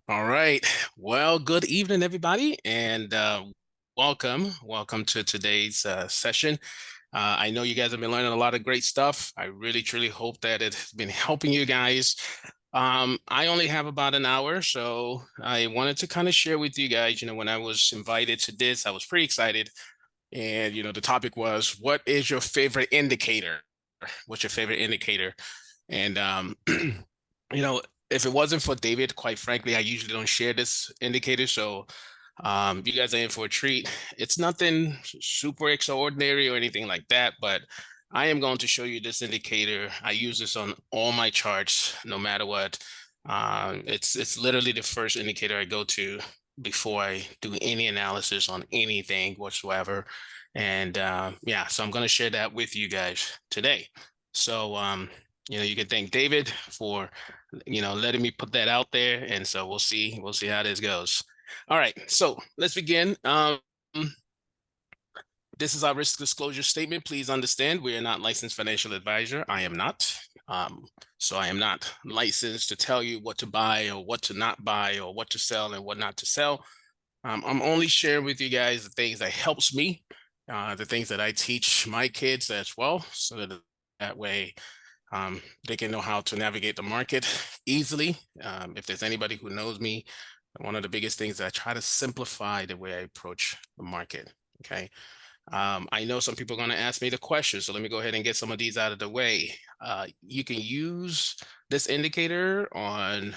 All right. Well, good evening, everybody, and welcome to today's session. I know you guys have been learning a lot of great stuff. I really, truly hope that it's been helping you guys. I only have about an hour, so I wanted to kind of share with you guys. When I was invited to this, I was pretty excited, and the topic was, "What is your favorite indicator? What's your favorite indicator?" And you know, if it wasn't for David, quite frankly, I usually don't share this indicator. So you guys are in for a treat. It's nothing super extraordinary or anything like that, but I am going to show you this indicator. I use this on all my charts, no matter what. It's literally the first indicator I go to before I do any analysis on anything whatsoever. And yeah, so I'm going to share that with you guys today. So you can thank David for letting me put that out there. And so we'll see how this goes. All right, so let's begin. This is our risk disclosure statement. Please understand we are not licensed financial advisor. I am not. So I am not licensed to tell you what to buy or what to not buy or what to sell and what not to sell. I'm only sharing with you guys the things that helps me, the things that I teach my kids as well, so that way they can know how to navigate the market easily. If there's anybody who knows me, one of the biggest things that I try to simplify the way I approach the market. Okay. I know some people are going to ask me the question, so let me go ahead and get some of these out of the way. You can use this indicator on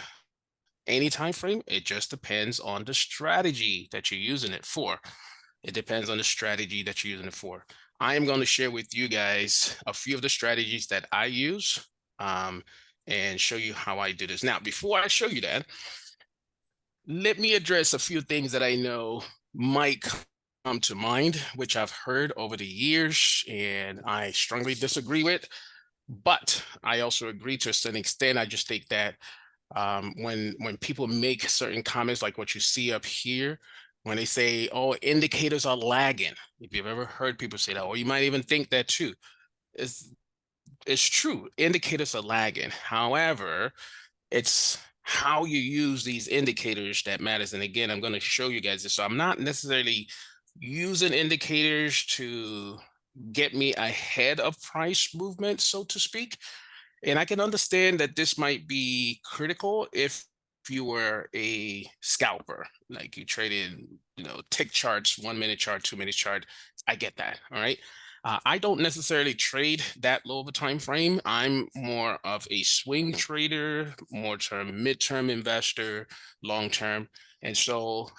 any time frame. It just depends on the strategy that you're using it for. It depends on the strategy that you're using it for. I am going to share with you guys a few of the strategies that I use and show you how I do this. Now, before I show you that, let me address a few things that I know might come to mind, which I've heard over the years and I strongly disagree with. But I also agree to a certain extent. I just think that when people make certain comments like what you see up here, when they say, "Oh, indicators are lagging," if you've ever heard people say that, or you might even think that too, it's it's true. Indicators are lagging. However, it's how you use these indicators that matters. And again, I'm going to show you guys this. So I'm not necessarily using indicators to get me ahead of price movement, so to speak. And I can understand that this might be critical if you were a scalper, like you traded, tick charts, 1 minute chart, 2 minute chart. I get that. All right. I don't necessarily trade that low of a time frame. I'm more of a swing trader, more term, midterm investor, long term. And so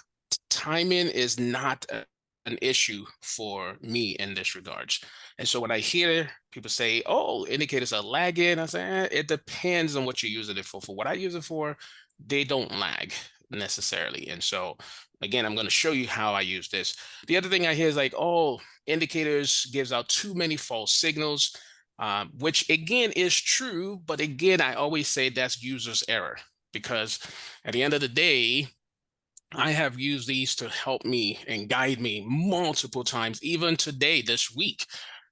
timing is not an issue for me in this regards. And so when I hear people say, "Oh, indicators are lagging," I say, it depends on what you're using it for. For what I use it for, they don't lag necessarily. And so again, I'm going to show you how I use this. The other thing I hear is like, "Oh, indicators gives out too many false signals," which again is true. But again, I always say that's user's error, because at the end of the day, I have used these to help me and guide me multiple times, even today, this week.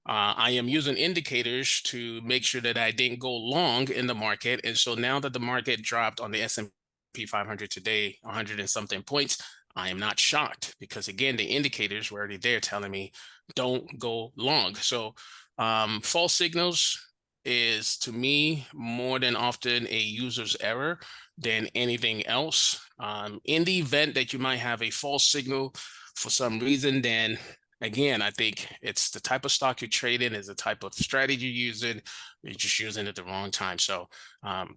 I am using indicators to make sure that I didn't go long in the market. And so now that the market dropped on the S&P 500 today, 100 and something points, I am not shocked, because again, the indicators were already there telling me don't go long. So false signals is, to me, more than often a user's error than anything else. In the event that you might have a false signal for some reason, then again, I think it's the type of stock you're trading, is the type of strategy you're using. You're just using it at the wrong time. So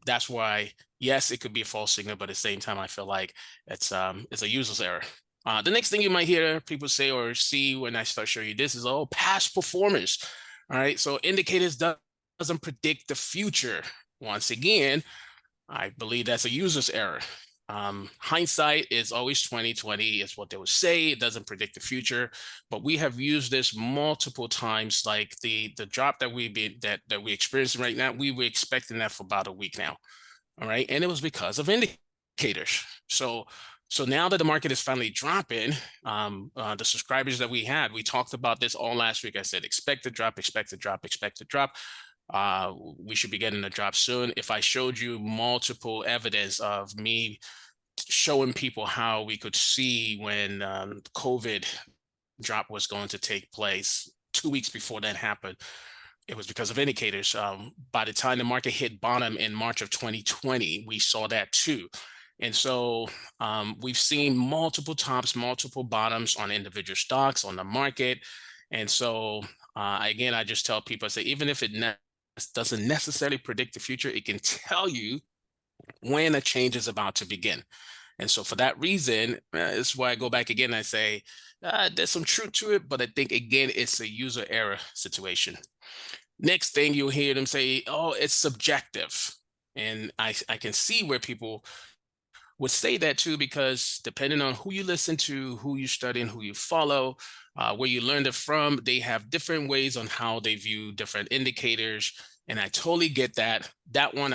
that's why, yes, it could be a false signal, but at the same time, I feel like it's a user's error. The next thing you might hear people say or see when I start showing you this is, "Oh, past performance." All right, so indicators doesn't predict the future. Once again, I believe that's a user's error. Hindsight is always 2020, is what they would say. It doesn't predict the future, but we have used this multiple times. Like the drop that we experiencing right now, we were expecting that for about a week now. All right, and it was because of indicators. So now that the market is finally dropping, the subscribers that we had, we talked about this all last week. I said, expect to drop, expect to drop, expect to drop. We should be getting a drop soon. If I showed you multiple evidence of me showing people how we could see when COVID drop was going to take place. 2 weeks before that happened, it was because of indicators. By the time the market hit bottom in March of 2020, we saw that too. And so we've seen multiple tops, multiple bottoms on individual stocks, on the market. And so again, I just tell people, I say, even if it doesn't necessarily predict the future, it can tell you when a change is about to begin. And so for that reason, that's why I go back again and I say, there's some truth to it, but I think, again, it's a user error situation. Next thing you'll hear them say, oh, it's subjective. And I can see where people would say that too, because depending on who you listen to, who you study, and who you follow, where you learned it from, they have different ways on how they view different indicators. And I totally get that. That one.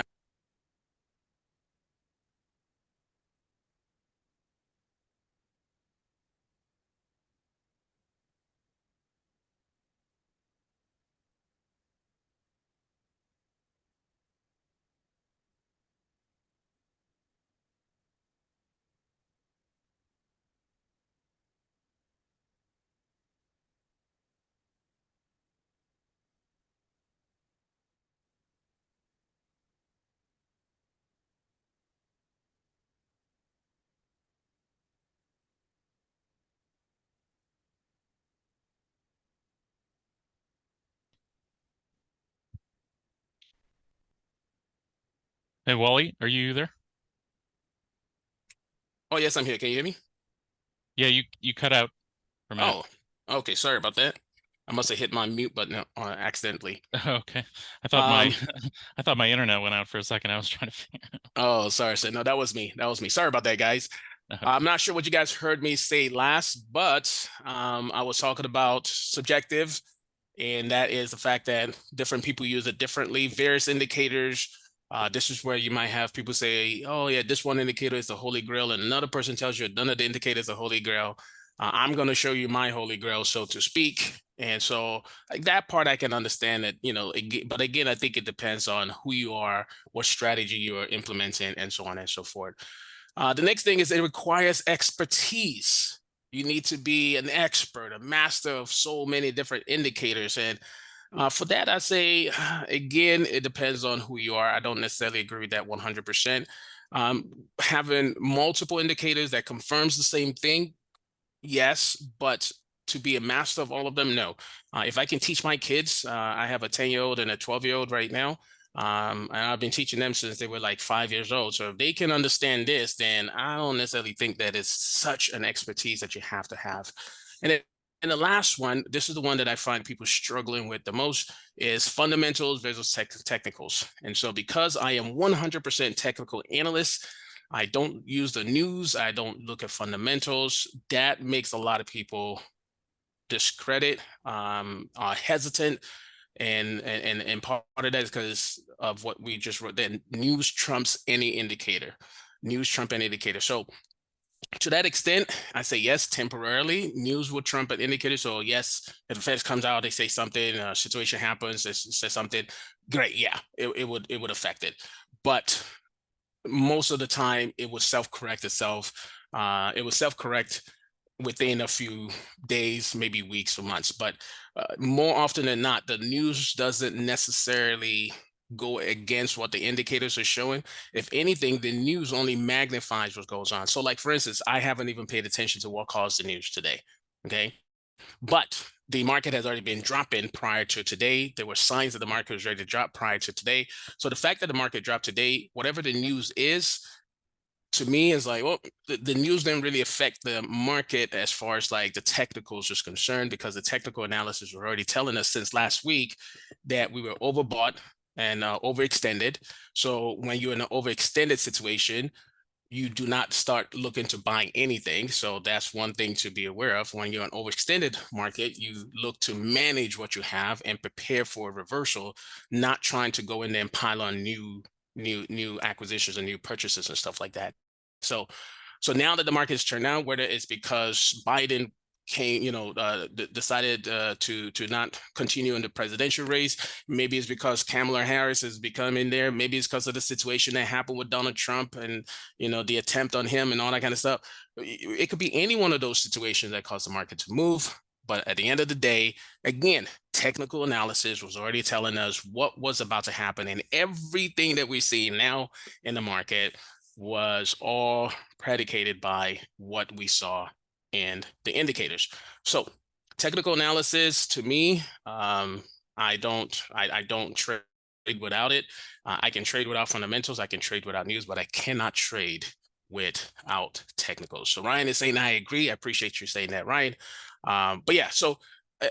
Hey, Wally, are you there? Oh, yes, I'm here. Can you hear me? Yeah, you cut out for a minute. Oh, okay. Sorry about that. I must have hit my mute button accidentally. Okay. I thought my Um, I thought my internet went out for a second. I was trying to figure oh, sorry. So no, that was me. That was me. Sorry about that, guys. out. I'm Okay. not sure what you guys heard me say last, but I was talking about subjective, and that is the fact that different people use it differently. Various indicators. This is where you might have people say, "Oh yeah, this one indicator is the holy grail," and another person tells you none of the indicators are the holy grail. I'm going to show you my holy grail, so to speak. And so, like that part, I can understand that, but again, I think it depends on who you are, what strategy you are implementing, and so on and so forth. The next thing is it requires expertise. You need to be an expert, a master of so many different indicators. And for that, I say, again, it depends on who you are. I don't necessarily agree with that 100%. Having multiple indicators that confirms the same thing, yes, but to be a master of all of them, no. If I can teach my kids, I have a 10-year-old and a 12-year-old right now. And I've been teaching them since they were like 5 years old. So if they can understand this, then I don't necessarily think that it's such an expertise that you have to have. And then, and the last one, this is the one that I find people struggling with the most, is fundamentals versus technicals. And so because I am 100% technical analyst, I don't use the news. I don't look at fundamentals. That makes a lot of people discredit, hesitant, and part of that is because of what we just wrote. That news trumps any indicator. News trump any indicator. So to that extent, I say yes. Temporarily, news will trump an indicator. So yes, if the Fed comes out, they say something, a situation happens, they say something. Great, yeah, it would affect it, but most of the time it would self-correct itself. It would self-correct within a few days, maybe weeks or months. But more often than not, the news doesn't necessarily go against what the indicators are showing. If anything, the news only magnifies what goes on. So, like for instance, I haven't even paid attention to what caused the news today. Okay. But the market has already been dropping prior to today. There were signs that the market was ready to drop prior to today. So the fact that the market dropped today, whatever the news is, to me is like, well, the news didn't really affect the market as far as like the technicals is concerned, because the technical analysis were already telling us since last week that we were overbought and overextended. So when you're in an overextended situation, you do not start looking to buy anything. So that's one thing to be aware of. When you're an overextended market, you look to manage what you have and prepare for a reversal, not trying to go in there and pile on new acquisitions and new purchases and stuff like that. So so now that the market's turned out, whether it's because Biden came, decided to not continue in the presidential race. Maybe it's because Kamala Harris has become in there. Maybe it's because of the situation that happened with Donald Trump and the attempt on him and all that kind of stuff. It could be any one of those situations that caused the market to move. But at the end of the day, again, technical analysis was already telling us what was about to happen, and everything that we see now in the market was all predicated by what we saw in the indicators. So technical analysis to me, I don't trade without it. I can trade without fundamentals. I can trade without news, but I cannot trade without technicals. So Ryan is saying I agree. I appreciate you saying that, Ryan. But yeah, so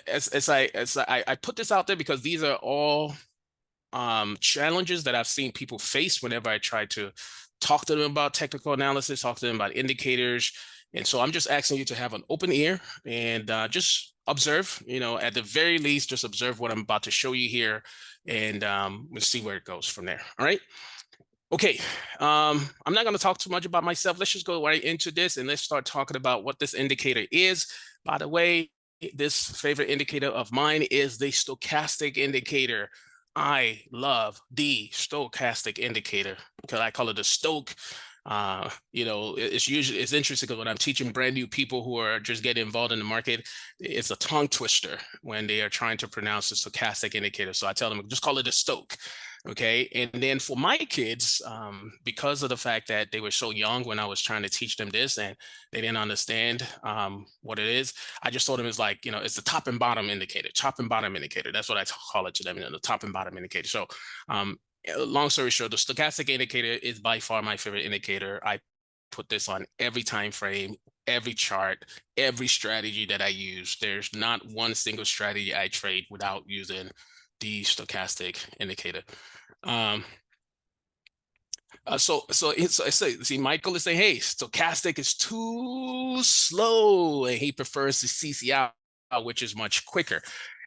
as I put this out there because these are all challenges that I've seen people face whenever I try to talk to them about technical analysis, talk to them about indicators. And so I'm just asking you to have an open ear and just observe, at the very least, just observe what I'm about to show you here, and we'll see where it goes from there. All right. Okay, I'm not going to talk too much about myself. Let's just go right into this and let's start talking about what this indicator is. By the way, this favorite indicator of mine is the stochastic indicator. I love the stochastic indicator because I call it a stoke. It's interesting because when I'm teaching brand new people who are just getting involved in the market, it's a tongue twister when they are trying to pronounce the stochastic indicator. So I tell them, just call it a stoke. Okay. And then for my kids, because of the fact that they were so young when I was trying to teach them this and they didn't understand what it is, I just told them it's like, it's the top and bottom indicator, top and bottom indicator. That's what I call it to them, the top and bottom indicator. So long story short, the stochastic indicator is by far my favorite indicator. I put this on every time frame, every chart, every strategy that I use. There's not one single strategy I trade without using the stochastic indicator. See, Michael is saying, hey, stochastic is too slow, and he prefers the CCI, which is much quicker.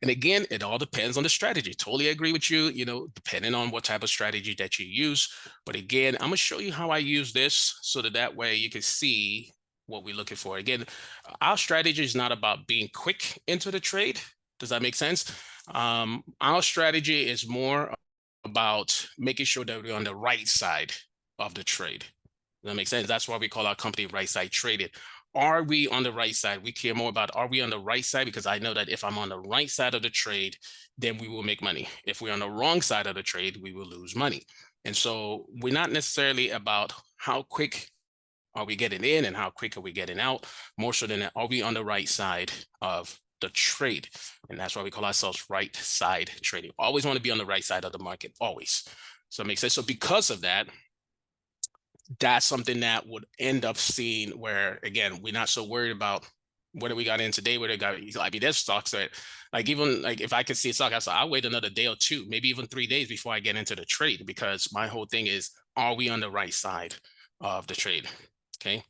And again, it all depends on the strategy. Totally agree with you, depending on what type of strategy that you use. But again, I'm going to show you how I use this so that way you can see what we're looking for. Again, our strategy is not about being quick into the trade. Does that make sense? Our strategy is more about making sure that we're on the right side of the trade. Does that make sense? That's why we call our company Right Side Traded. Are we on the right side? We care more about, are we on the right side? Because I know that if I'm on the right side of the trade, then we will make money. If we're on the wrong side of the trade, we will lose money. And so we're not necessarily about how quick are we getting in and how quick are we getting out, more so than that, are we on the right side of the trade? And that's why we call ourselves right side trading. Always want to be on the right side of the market, always. So it makes sense. So because of that, that's something that would end up seeing where, again, we're not so worried about whether we got in today, whether it got, I mean, there's stocks that, like, even like if I could see a stock, I'll wait another day or two, maybe even 3 days before I get into the trade, because my whole thing is, are we on the right side of the trade? Okay.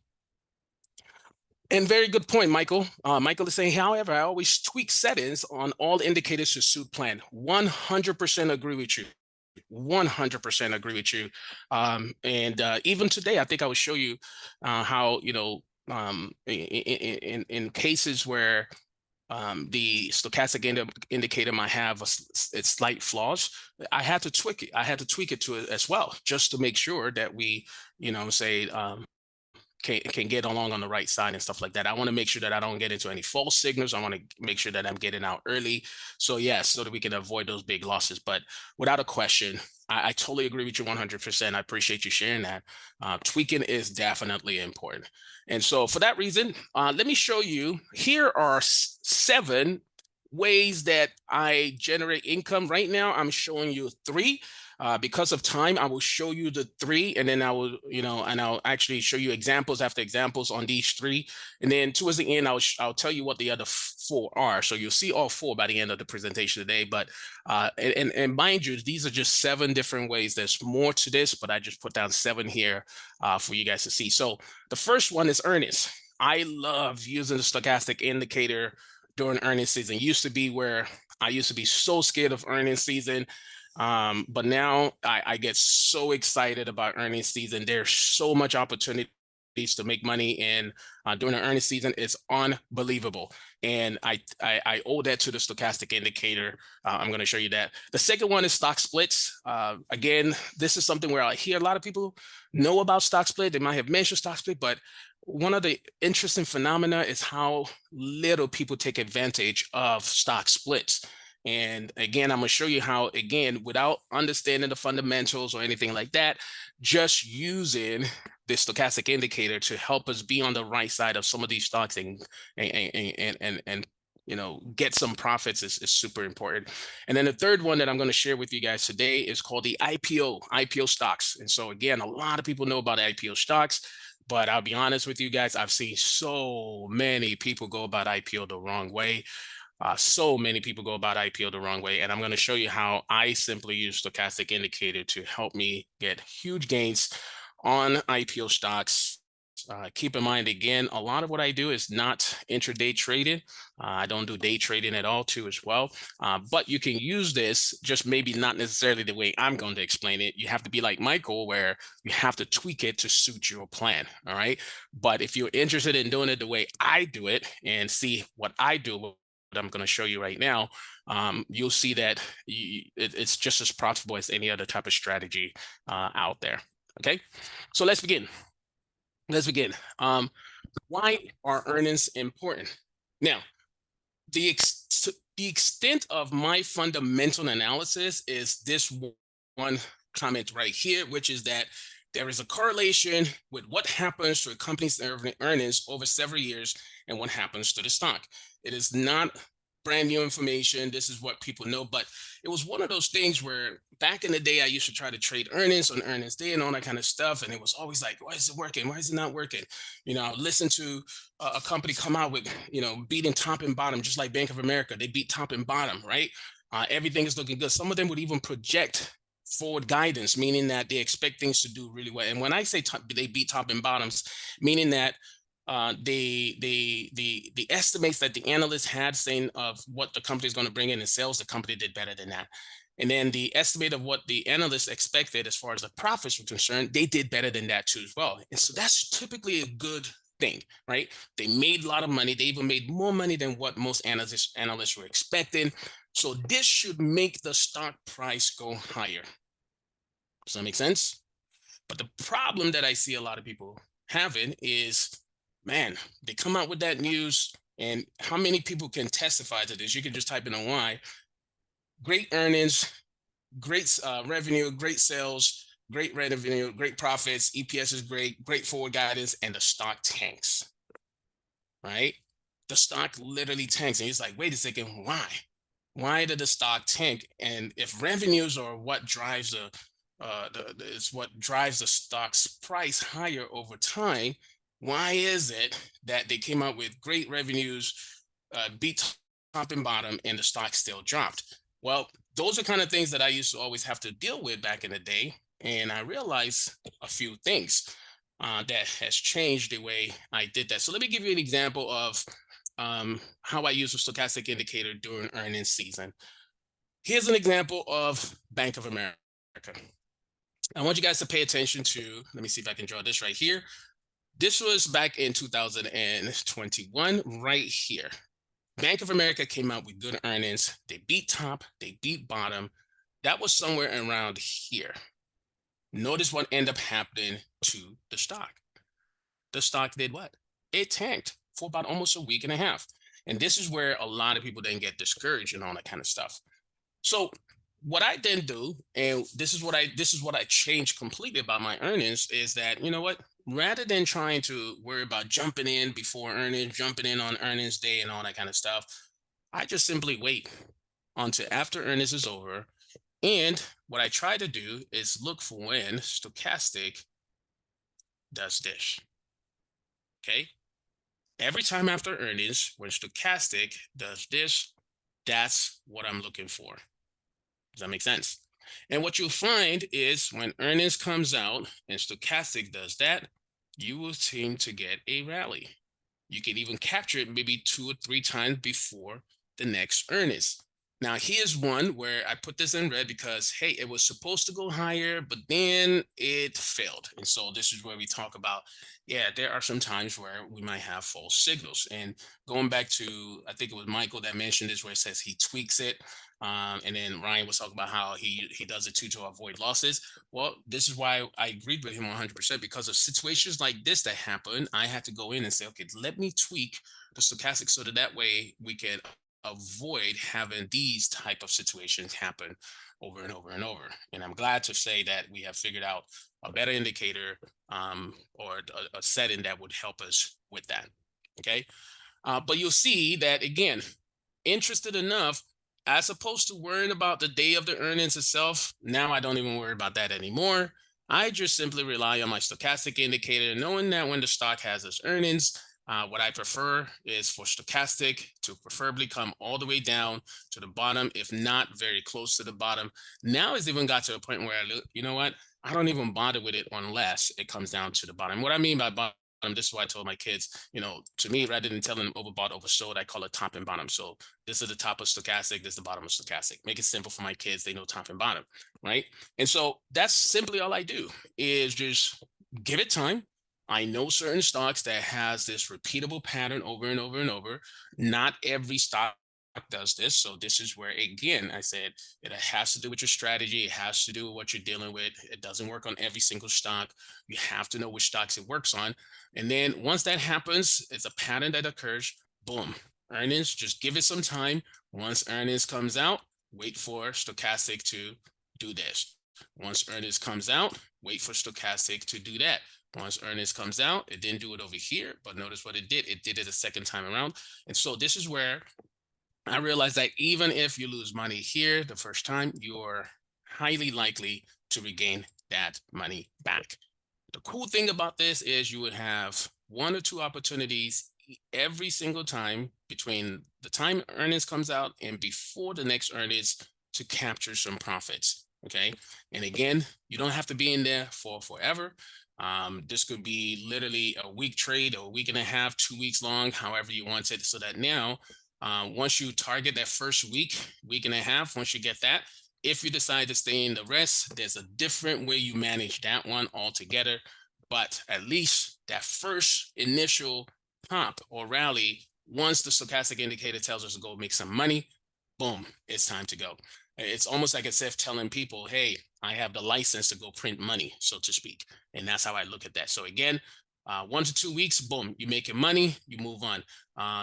And very good point, Michael. Michael is saying, however, I always tweak settings on all indicators to suit plan. 100% agree with you. 100% agree with you. And even today, I think I will show you how, in cases where the stochastic indicator might have its slight flaws, I had to tweak it. I had to tweak it to it as well, just to make sure that we, say, can get along on the right side and stuff like that. I want to make sure that I don't get into any false signals. I want to make sure that I'm getting out early. So yes, so that we can avoid those big losses. But without a question, I totally agree with you 100%. I appreciate you sharing that. Tweaking is definitely important. And so for that reason, let me show you, here are 7 ways that I generate income. Right now, I'm showing you 3. Because of time, I will show you the 3, and then I will, and I'll actually show you examples after examples on these 3. And then towards the end, I'll tell you what the other 4 are. So you'll see all 4 by the end of the presentation today. But, and mind you, these are just 7 different ways. There's more to this, but I just put down 7 here for you guys to see. So the first one is earnings. I love using the stochastic indicator during earnings season. It used to be where I used to be so scared of earnings season. But now I get so excited about earnings season. There's so much opportunity to make money in during the earnings season is unbelievable. And I owe that to the stochastic indicator. I'm going to show you that. The second one is stock splits. Again, this is something where I hear a lot of people know about stock split. They might have mentioned stock split, but one of the interesting phenomena is how little people take advantage of stock splits. And again, I'm going to show you how, again, without understanding the fundamentals or anything like that, just using the stochastic indicator to help us be on the right side of some of these stocks and get some profits is super important. And then the third one that I'm going to share with you guys today is called the IPO stocks. And so again, a lot of people know about IPO stocks, but I'll be honest with you guys, I've seen so many people go about IPO the wrong way. So many people go about IPO the wrong way, and I'm going to show you how I simply use stochastic indicator to help me get huge gains on IPO stocks. Keep in mind, again, a lot of what I do is not intraday trading. I don't do day trading at all too as well. But you can use this, just maybe not necessarily the way I'm going to explain it. You have to be like Michael, where you have to tweak it to suit your plan. All right. But if you're interested in doing it the way I do it and see what I do, I'm going to show you right now, you'll see that it's just as profitable as any other type of strategy out there. Okay, so let's begin. Why are earnings important? Now, the extent of my fundamental analysis is this one comment right here, which is that there is a correlation with what happens to a company's earnings over several years and what happens to the stock. It is not brand new information. This is what people know, but it was one of those things where back in the day, I used to try to trade earnings on earnings day and all that kind of stuff. And it was always like, why is it working? Why is it not working? I would listen to a company come out with, beating top and bottom, just like Bank of America. They beat top and bottom, right? Everything is looking good. Some of them would even project forward guidance, meaning that they expect things to do really well. And when I say they beat top and bottoms, meaning that the estimates that the analysts had saying of what the company is going to bring in sales, the company did better than that. And then the estimate of what the analysts expected as far as the profits were concerned, they did better than that too as well. And so that's typically a good thing, right? They made a lot of money. They even made more money than what most analysts were expecting. So this should make the stock price go higher. Does that make sense? But the problem that I see a lot of people having is, man, they come out with that news, and how many people can testify to this? You can just type in a Y. Great earnings, great revenue, great sales, great revenue, great profits, EPS is great forward guidance, and the stock tanks, right? The stock literally tanks, and he's like, wait a second, why? Why did the stock tank? And if revenues are what drives is what drives the stock's price higher over time, why is it that they came out with great revenues, beat top and bottom, and the stock still dropped? Well, those are kind of things that I used to always have to deal with back in the day. And I realized a few things that has changed the way I did that. So let me give you an example of how I use a stochastic indicator during earnings season. Here's an example of Bank of America. I want you guys to pay attention to, let me see if I can draw this right here. This was back in 2021, right here. Bank of America came out with good earnings. They beat top, they beat bottom. That was somewhere around here. Notice what ended up happening to the stock. The stock did what? It tanked for about almost a week and a half. And this is where a lot of people then get discouraged and all that kind of stuff. So what I then do, and this is what I changed completely about my earnings, is that, you know what, rather than trying to worry about jumping in before earnings, jumping in on earnings day and all that kind of stuff, I just simply wait until after earnings is over. And what I try to do is look for when stochastic does this. Okay. Every time after earnings, when stochastic does this, that's what I'm looking for. Does that make sense? And what you'll find is when earnings comes out and stochastic does that, you will seem to get a rally. You can even capture it maybe 2 or 3 times before the next earnings. Now, here's one where I put this in red because, hey, it was supposed to go higher, but then it failed. And so this is where we talk about, yeah, there are some times where we might have false signals. And going back to, I think it was Michael that mentioned this, where it says he tweaks it. And then Ryan was talking about how he does it too to avoid losses. Well, this is why I agreed with him 100% because of situations like this that happen. I had to go in and say, okay, let me tweak the stochastic so that way we can avoid having these type of situations happen over and over and over. And I'm glad to say that we have figured out a better indicator or a setting that would help us with that. Okay. But you'll see that again, interested enough, as opposed to worrying about the day of the earnings itself, now I don't even worry about that anymore. I just simply rely on my stochastic indicator, knowing that when the stock has its earnings, what I prefer is for stochastic to preferably come all the way down to the bottom, if not very close to the bottom. Now it's even got to a point where I look, you know what? I don't even bother with it unless it comes down to the bottom. What I mean by bottom, this is why I told my kids, to me, rather than telling them overbought, oversold, I call it top and bottom. So this is the top of stochastic, this is the bottom of stochastic. Make it simple for my kids. They know top and bottom, right? And so that's simply all I do is just give it time. I know certain stocks that has this repeatable pattern over and over and over. Not every stock does this. So this is where again I said it has to do with your strategy. It has to do with what you're dealing with. It doesn't work on every single stock. You have to know which stocks it works on. And then once that happens, it's a pattern that occurs. Boom. Earnings, just give it some time. Once earnings comes out, wait for stochastic to do this. Once earnings comes out, wait for stochastic to do that. Once earnings comes out, it didn't do it over here, but notice what it did. It did it a second time around. And so this is where I realized that even if you lose money here the first time, you're highly likely to regain that money back. The cool thing about this is you would have one or two opportunities every single time between the time earnings comes out and before the next earnings to capture some profits. Okay. And again, you don't have to be in there for forever. This could be literally a week trade or a week and a half, 2 weeks long, however you want it. So that now, once you target that first week, week and a half, once you get that, if you decide to stay in the rest, there's a different way you manage that one altogether. But at least that first initial pump or rally, once the stochastic indicator tells us to go make some money, boom, it's time to go. It's almost like as if telling people, hey, I have the license to go print money, so to speak. And that's how I look at that. So again, 1 to 2 weeks, boom, you make your money, you move on.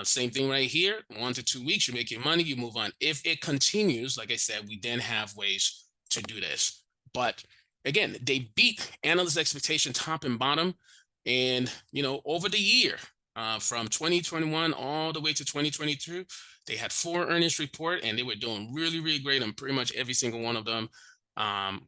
Same thing right here. 1 to 2 weeks, you make your money, you move on. If it continues, like I said, we then have ways to do this. But again, they beat analyst expectation top and bottom. And, over the year, from 2021 all the way to 2022, they had 4 earnings report and they were doing really, really great on pretty much every single one of them.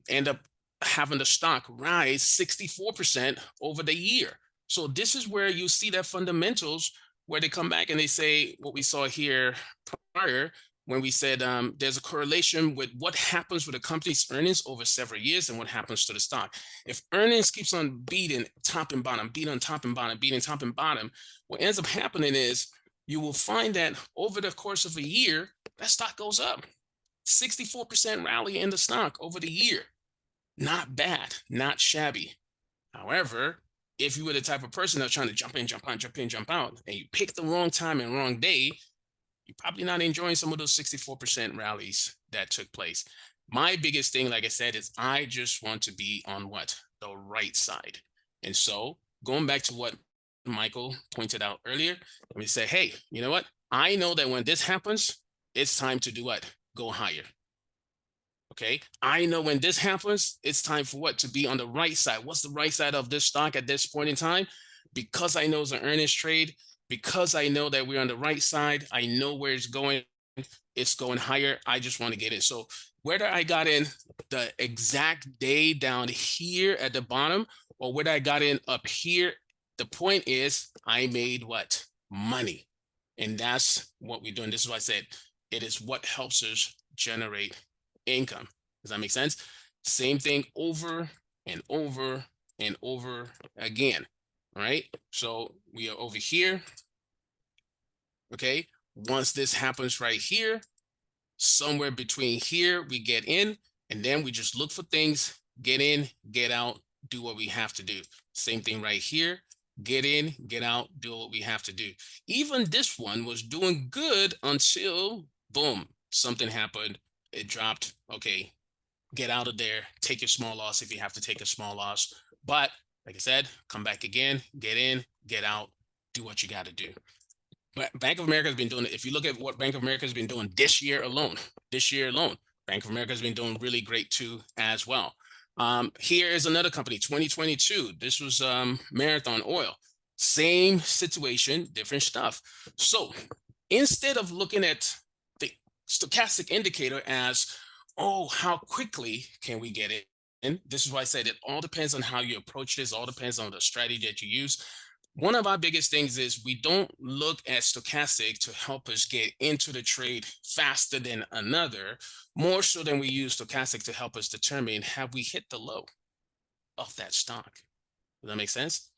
End up having the stock rise 64% over the year. So this is where you see that fundamentals where they come back and they say what we saw here prior when we said there's a correlation with what happens with a company's earnings over several years and what happens to the stock. If earnings keeps on beating top and bottom, beating on top and bottom, beating top and bottom, what ends up happening is you will find that over the course of a year, that stock goes up. 64% rally in the stock over the year. Not bad, not shabby. However, if you were the type of person that's trying to jump in, jump out, jump in, jump out, and you pick the wrong time and wrong day, you're probably not enjoying some of those 64% rallies that took place. My biggest thing, like I said, is I just want to be on what? The right side. And so going back to what Michael pointed out earlier, let me say, hey, you know what? I know that when this happens, it's time to do what? Go higher. Okay. I know when this happens, it's time for what? To be on the right side. What's the right side of this stock at this point in time? Because I know it's an earnings trade, because I know that we're on the right side, I know where it's going higher. I just want to get in. So whether I got in the exact day down here at the bottom or whether I got in up here, the point is I made what? Money. And that's what we're doing. This is why I said it is what helps us generate income. Does that make sense? Same thing over and over and over again. All right. So we are over here. Okay. Once this happens right here, Somewhere between here, we get in, and then we just look for things, get in, get out, do what we have to do. Same thing right here. Get in, get out, do what we have to do. Even this one was doing good until boom, something happened. It dropped. Okay, get out of there. Take your small loss if you have to take a small loss. But like I said, come back again, get in, get out, do what you got to do. But Bank of America has been doing it. If you look at what Bank of America has been doing this year alone, Bank of America has been doing really great too as well. Here is another company, 2022. This was Marathon Oil. Same situation, different stuff. So instead of looking at the stochastic indicator as, oh, how quickly can we get it? And this is why I said it all depends on how you approach this, all depends on the strategy that you use. One of our biggest things is we don't look at stochastic to help us get into the trade faster than another, more so than we use stochastic to help us determine have we hit the low of that stock. Does that make sense?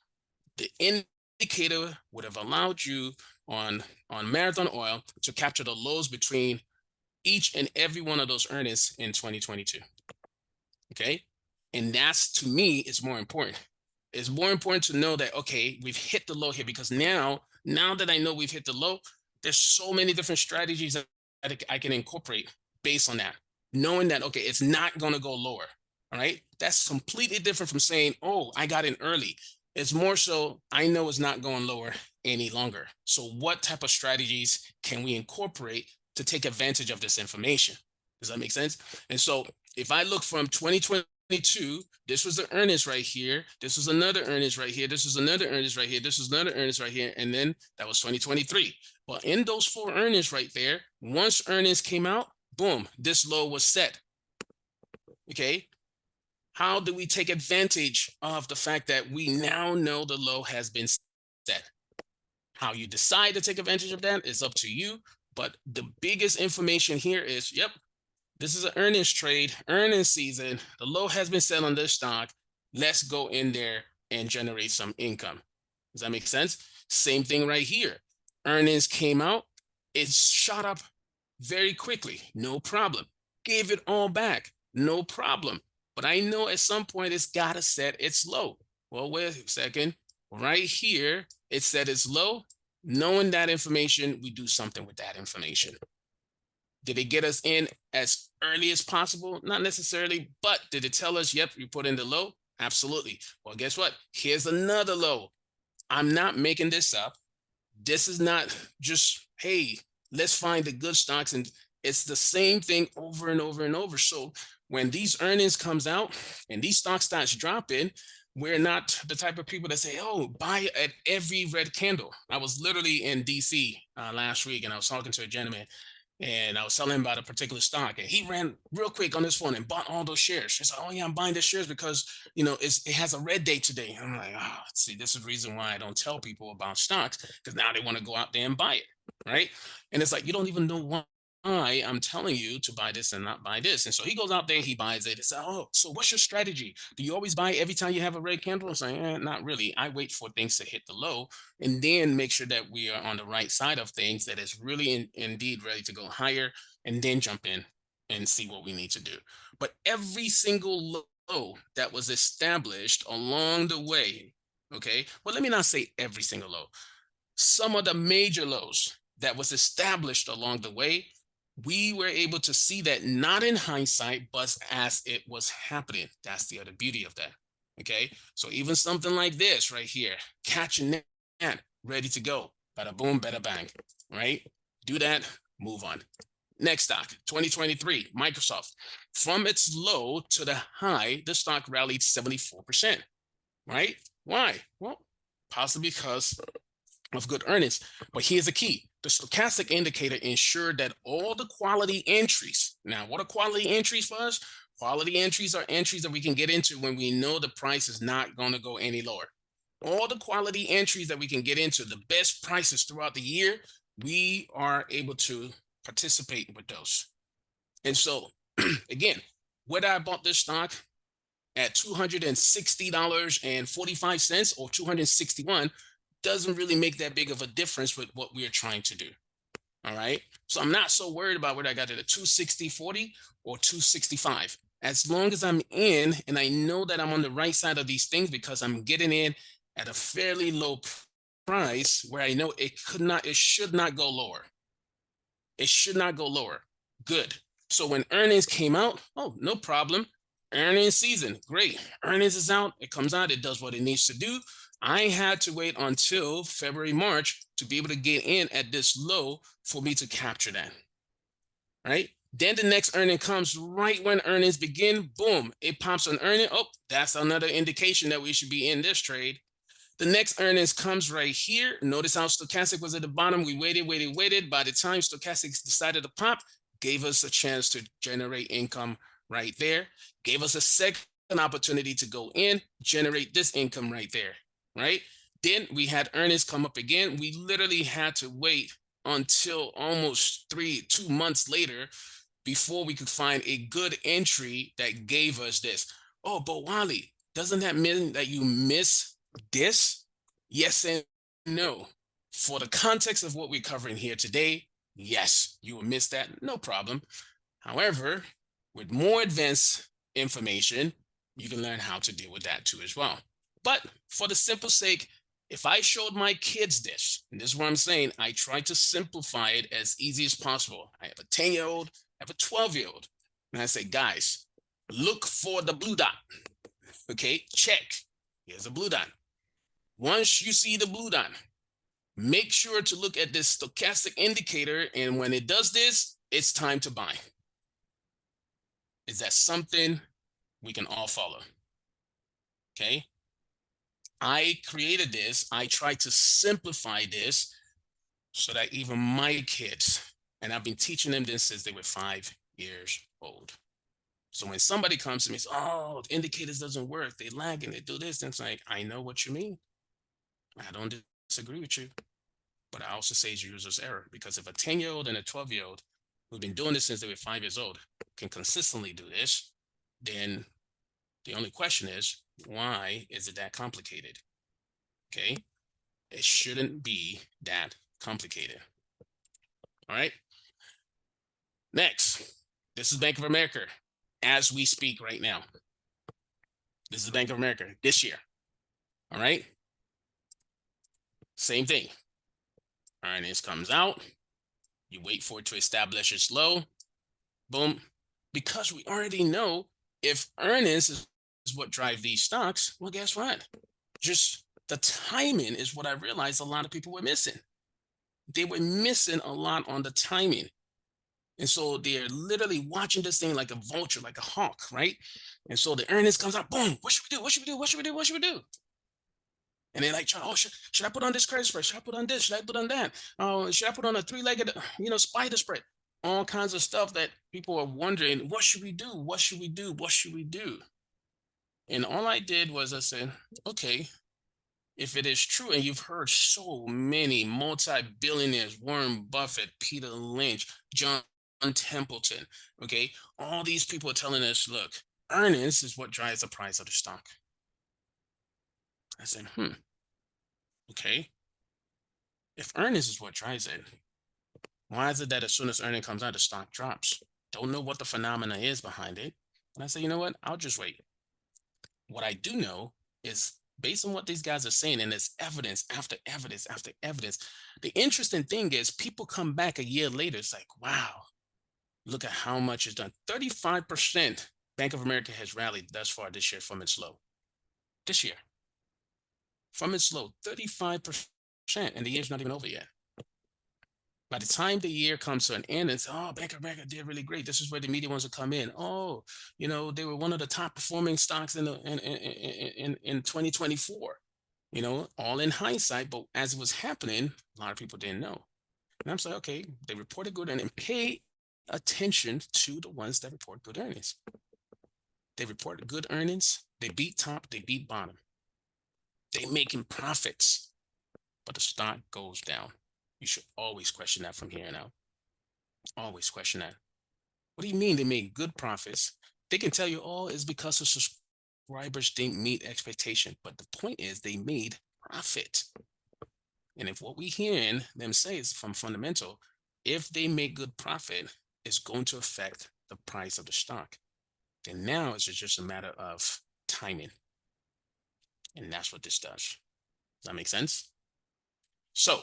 The indicator would have allowed you on Marathon Oil to capture the lows between each and every one of those earnings in 2022. Okay. And that's, to me, is more important. It's more important to know that, okay, we've hit the low here, because now that I know we've hit the low, there's so many different strategies that I can incorporate based on that, knowing that, okay, it's not going to go lower. All right. That's completely different from saying, oh, I got in early. It's more so I know it's not going lower any longer. So what type of strategies can we incorporate to take advantage of this information? Does that make sense? And so if I look from 2022, this was the earnings right here. This was another earnings right here. This was another earnings right here. This was another earnings right here. And then that was 2023. Well, in those 4 earnings right there, once earnings came out, boom, this low was set. Okay. How do we take advantage of the fact that we now know the low has been set? How you decide to take advantage of that is up to you. But the biggest information here is, yep, this is an earnings trade, earnings season. The low has been set on this stock. Let's go in there and generate some income. Does that make sense? Same thing right here. Earnings came out. It shot up very quickly. No problem. Gave it all back. No problem. But I know at some point it's got to set its low. Well, wait a second. Right here, it said it's low. Knowing that information, we do something with that information. Did it get us in as early as possible? Not necessarily, but did it tell us, yep, you put in the low? Absolutely. Well, guess what? Here's another low. I'm not making this up. This is not just, hey, let's find the good stocks. And it's the same thing over and over and over. So when these earnings comes out and these stocks starts dropping, we're not the type of people that say, oh, buy at every red candle. I was literally in DC last week, and I was talking to a gentleman, and I was telling him about a particular stock, and he ran real quick on his phone and bought all those shares. He's like, oh yeah, I'm buying the shares because, it has a red day today. I'm like, oh, see, this is the reason why I don't tell people about stocks, because now they want to go out there and buy it, right? And it's like, you don't even know why I'm telling you to buy this and not buy this. And so he goes out there, he buys it. It's like, oh, so what's your strategy? Do you always buy every time you have a red candle? I'm saying, not really. I wait for things to hit the low and then make sure that we are on the right side of things, that is really indeed ready to go higher, and then jump in and see what we need to do. But every single low that was established along the way, okay, well, let me not say every single low, some of the major lows that was established along the way, we were able to see that not in hindsight, but as it was happening. That's the other beauty of that. Okay. So even something like this right here, catching that, ready to go. Bada boom, bada bang. Right? Do that, move on. Next stock, 2023, Microsoft. From its low to the high, the stock rallied 74%. Right? Why? Well, possibly because of good earnings. But here's the key. The stochastic indicator ensured that all the quality entries. Now, what are quality entries for us? Quality entries are entries that we can get into when we know the price is not going to go any lower. All the quality entries that we can get into, the best prices throughout the year, we are able to participate with those. And so, again, whether I bought this stock at $260.45 or $261 doesn't really make that big of a difference with what we're trying to do. All right. So I'm not so worried about whether I got it at 260.40 or 265. As long as I'm in and I know that I'm on the right side of these things because I'm getting in at a fairly low price where I know it should not go lower. It should not go lower. Good. So when earnings came out, oh, no problem. Earnings season, great. Earnings is out. It comes out. It does what it needs to do. I had to wait until February, March to be able to get in at this low for me to capture that. Right? Then the next earning comes right when earnings begin. Boom, it pops an earning. Oh, that's another indication that we should be in this trade. The next earnings comes right here. Notice how stochastic was at the bottom. We waited, waited, waited. By the time stochastic decided to pop, gave us a chance to generate income right there. Gave us a second opportunity to go in, generate this income right there, right? Then we had earnings come up again. We literally had to wait until almost 2 months later before we could find a good entry that gave us this. Oh, but Wally, doesn't that mean that you miss this? Yes and no. For the context of what we're covering here today, yes, you will miss that, no problem. However, with more advanced information, you can learn how to deal with that too as well. But for the simple sake, if I showed my kids this, and this is what I'm saying, I try to simplify it as easy as possible. I have a 10-year-old, I have a 12-year-old, and I say, guys, look for the blue dot. Okay, check. Here's a blue dot. Once you see the blue dot, make sure to look at this stochastic indicator. And when it does this, it's time to buy. Is that something we can all follow? Okay. I created this. I tried to simplify this so that even my kids, and I've been teaching them this since they were 5 years old. So when somebody comes to me and says, oh, the indicators doesn't work, they lag and they do this, and it's like, I know what you mean. I don't disagree with you. But I also say it's user's error, because if a 10-year-old and a 12-year-old who've been doing this since they were 5 years old can consistently do this, then the only question is, why is it that complicated? Okay. It shouldn't be that complicated. All right. Next, this is Bank of America as we speak right now. This is Bank of America this year. All right. Same thing. Earnings comes out. You wait for it to establish its low. Boom. Because we already know if earnings is what drive these stocks, well, guess what? Just the timing is what I realized a lot of people were missing. They were missing a lot on the timing. And so they're literally watching this thing like a vulture, like a hawk, right? And so the earnings comes out, boom, what should we do? What should we do? What should we do? What should we do? And they're like, oh, should I put on this credit spread? Should I put on this? Should I put on that? Oh, should I put on a three-legged, spider spread? All kinds of stuff that people are wondering, what should we do? What should we do? What should we do? And all I did was I said, okay, if it is true, and you've heard so many multi-billionaires, Warren Buffett, Peter Lynch, John Templeton, okay, all these people are telling us, look, earnings is what drives the price of the stock. I said, okay. If earnings is what drives it, why is it that as soon as earning comes out, the stock drops? Don't know what the phenomena is behind it. And I said, you know what? I'll just wait. What I do know is based on what these guys are saying, and there's evidence after evidence after evidence. The interesting thing is people come back a year later. It's like, wow, look at how much is done. 35% Bank of America has rallied thus far this year from its low. This year. From its low, 35%. And the year's not even over yet. By the time the year comes to an end, it's, oh, Bank of America did really great. This is where the media wants to come in. Oh, they were one of the top performing stocks in 2024. All in hindsight, but as it was happening, a lot of people didn't know. And I'm saying, okay, they reported good earnings, and pay attention to the ones that report good earnings. They reported good earnings. They beat top, they beat bottom. They making profits, but the stock goes down. You should always question that from here on out. Always question that. What do you mean they made good profits? They can tell you, oh, it's because the subscribers didn't meet expectation. But the point is they made profit. And if what we hearing them say is from fundamental, if they make good profit, it's going to affect the price of the stock. Then now it's just a matter of timing. And that's what this does. Does that make sense? So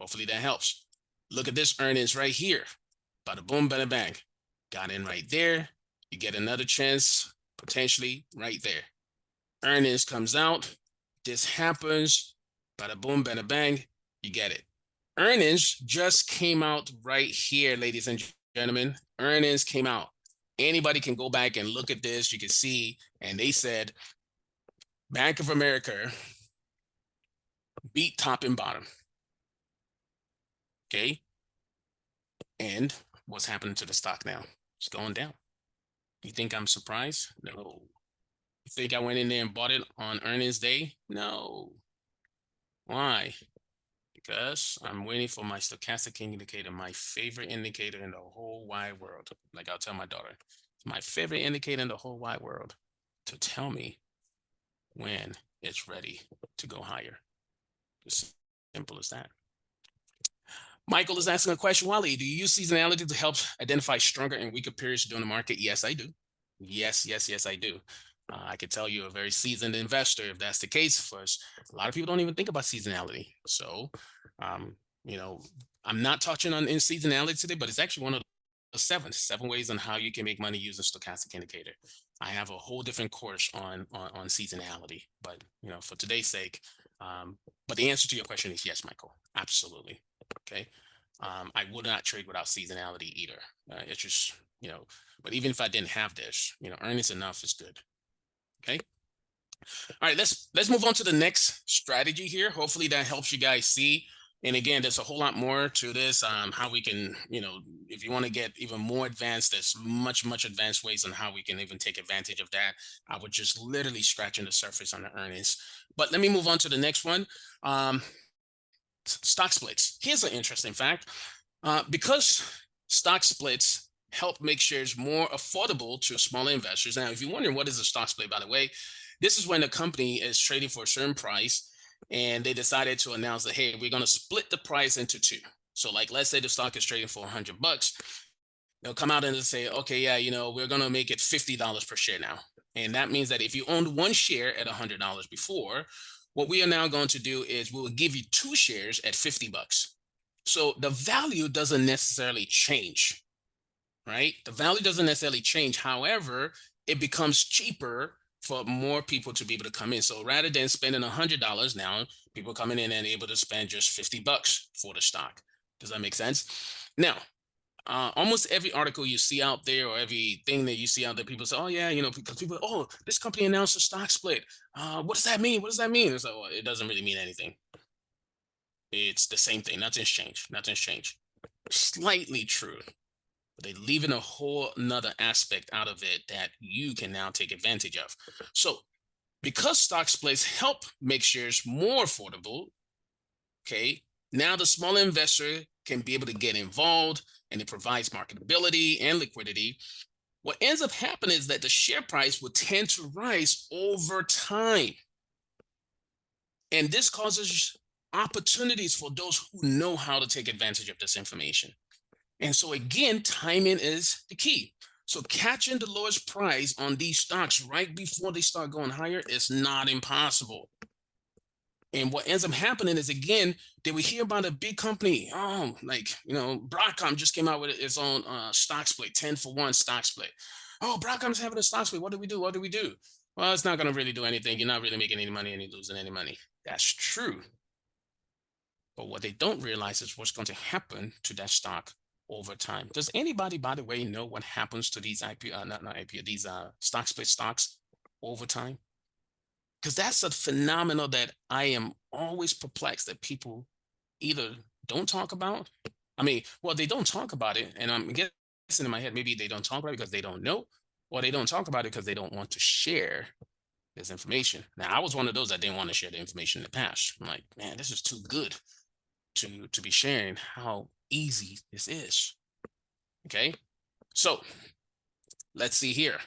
hopefully that helps. Look at this earnings right here. Bada boom, bada bang. Got in right there. You get another chance potentially right there. Earnings comes out. This happens. Bada boom, bada bang. You get it. Earnings just came out right here, ladies and gentlemen. Earnings came out. Anybody can go back and look at this. You can see, and they said Bank of America beat top and bottom. Okay. And what's happening to the stock now? It's going down. You think I'm surprised? No. You think I went in there and bought it on earnings day? No. Why? Because I'm waiting for my stochastic indicator, my favorite indicator in the whole wide world. Like I'll tell my daughter, it's my favorite indicator in the whole wide world to tell me when it's ready to go higher. As simple as that. Michael is asking a question. Wally, do you use seasonality to help identify stronger and weaker periods during the market? Yes, I do. Yes, I do. I could tell you a very seasoned investor if that's the case. For us, a lot of people don't even think about seasonality. So, you know, I'm not touching on in seasonality today, but it's actually one of the seven ways on how you can make money using stochastic indicator. I have a whole different course on seasonality, but for today's sake, but the answer to your question is yes, Michael, absolutely. Okay. I would not trade without seasonality either. It's just, but even if I didn't have this, earnings enough is good. Okay. All right, let's move on to the next strategy here. Hopefully that helps you guys see. And again, there's a whole lot more to this. How we can, if you want to get even more advanced, there's much advanced ways on how we can even take advantage of that. I would just literally scratching the surface on the earnings. But let me move on to the next one. Stock splits. Here's an interesting fact. Because stock splits help make shares more affordable to smaller investors. Now, if you're wondering what is a stock split, by the way, this is when the company is trading for a certain price and they decided to announce that, hey, we're going to split the price into two. So like, let's say the stock is trading for $100. They'll come out and they'll say, okay, yeah, we're going to make it $50 per share now. And that means that if you owned one share at $100 before, what we are now going to do is we will give you two shares at $50. So the value doesn't necessarily change, right? The value doesn't necessarily change. However, it becomes cheaper for more people to be able to come in. So rather than spending $100 now, people coming in and able to spend just $50 for the stock. Does that make sense? Now, almost every article you see out there or everything that you see out there, people say, oh yeah, because people, oh, this company announced a stock split. What does that mean? What does that mean? It's like, well, it doesn't really mean anything. It's the same thing. Nothing's changed. Slightly true, but they leave in a whole nother aspect out of it that you can now take advantage of. So because stock splits help make shares more affordable, okay, now the smaller investor can be able to get involved and it provides marketability and liquidity. What ends up happening is that the share price will tend to rise over time. And this causes opportunities for those who know how to take advantage of this information. And so again, timing is the key. So catching the lowest price on these stocks right before they start going higher is not impossible. And what ends up happening is, again, they will hear about a big company. Oh, like, Broadcom just came out with its own stock split, 10-for-1 stock split. Oh, Broadcom's having a stock split. What do we do? What do we do? Well, it's not going to really do anything. You're not really making any money and you're losing any money. That's true. But what they don't realize is what's going to happen to that stock over time. Does anybody, by the way, know what happens to these these stock split stocks over time? Because that's a phenomenon that I am always perplexed that people either don't talk about. I mean, well, they don't talk about it, and I'm guessing in my head maybe they don't talk about it because they don't know, or they don't talk about it because they don't want to share this information. Now, I was one of those that didn't want to share the information in the past. I'm like, man, this is too good to be sharing how easy this is. Okay, so let's see here,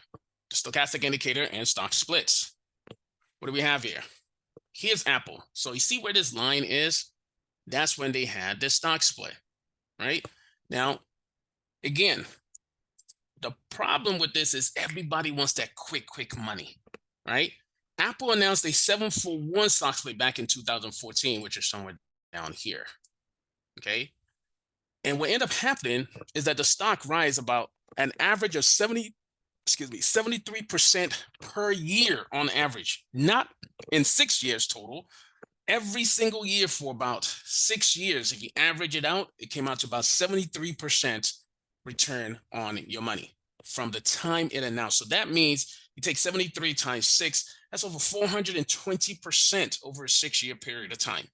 the stochastic indicator and stock splits. What do we have here? Here's Apple. So you see where this line is? That's when they had this stock split, right? Now, again, the problem with this is everybody wants that quick money, right? Apple announced a 7-for-1 stock split back in 2014, which is somewhere down here. Okay. And what ended up happening is that the stock rise about an average of 73% per year on average, not in 6 years total. Every single year for about 6 years, if you average it out, it came out to about 73% return on your money from the time it announced. So that means you take 73 times 6, that's over 420% over a 6-year period of time.